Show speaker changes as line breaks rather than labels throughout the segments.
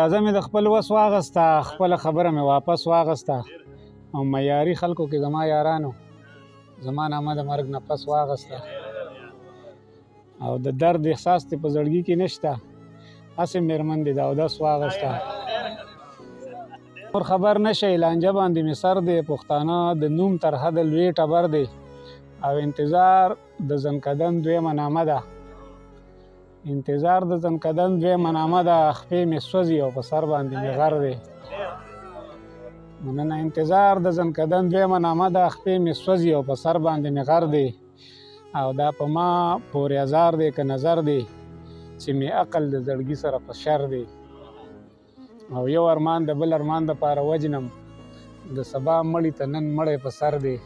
راځه مې د خپل وس واغسته، خپله خبره مې واپس واغسته او معیاري خلکو کې زما یارانو زما نامه د مرګ نه پس واغسته او د درد احساس دې په زړګي کې نشته، هسې مېرمن دې د اودس واغسته. نور خبر نشئ لانجه باندې مې سر دی، پښتانه د نوم تر حده لوی ټبر دی او انتظار د زنکدن دویمه نامه ده. انتظار د زنکدن دویمه نامه ده، خپې مې سوځي او په سر باندې مې غر دی. مننه. انتظار د زنکدن دویمه نامه ده، خپې مې سوځي او په سر باندې مې غر دی او دا په ما پورې ازار دی که نظر دی چې مې عقل د زړګي سره په شر دی او یو ارمان د بل ارمان دپاره وجنم د سبا مړي ته نن مړی په سر دی.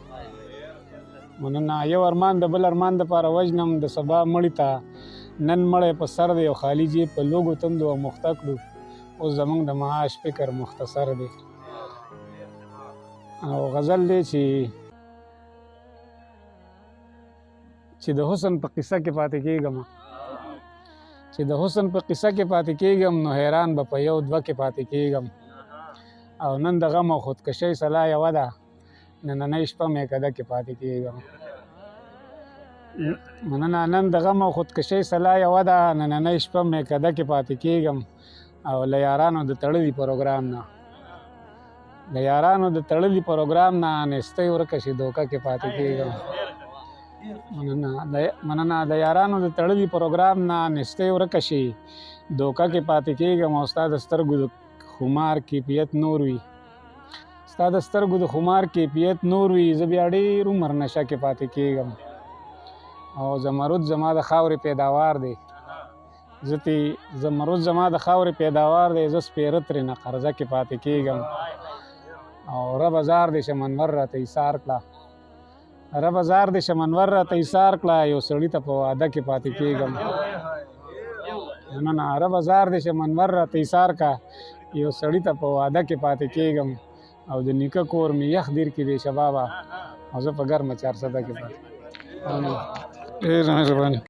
مننه. یو ارمان د بل ارمان دپاره وجنم د سبا مړي ته نن مړی په سر دی او خالی جیب په لوږو تندو او مخته کړو، اوس زموږ د معاش فکر مختصر دی. او غزل دی چې د حسن په قصه کې پاتې کېږم، چې د حسن په قصه کې پاتې کېږم نو حیران به په یو دوه کې پاتې کېږم او نن د غم او خودکشۍ سلا یوه ده، نننۍ شپه میکده کې پاتې کېږم. مننه. نن د غم او خودکشۍ سلا یوه ده، نننۍ شپه میکده کې پاتې کېږم او له یارانو د تړلي پروګرام نه، د یارانو د تړلي پروګرام نه نستۍ ورکه شي دوکه کې پاتې کېږم. مننه. د یارانو د تړلي پروګرام نه نستۍ ورکه شي دوکه کې پاتې کېږم او ستا د سترګو د خمار کیفیت نور وي، ستا د سترګو د خمار کیفیت نور وي، زه بیا ډېر عمر نشه کې پاتې کېږم او زمرد زما د خاورې پیداوار دی، زمرد زما د خاورې پیداوار دی، زه سپېره ترېنه قرضه کې پاتې کېږم او ربه زار دې شمنور راته ایثار کړه، ربه زار دې شمنور راته ایثار کړه، یو سړي ته په واده کې پاتې کېږم. مننه. ربه زار دې شمنور راته ایثار کړه، یو سړي ته په واده کې پاتې کېږم او د نیکه کور مې یخ دیر کې دی شبابه او زه په ګرمه چارسده کې پاتې. ډېر مهرباني.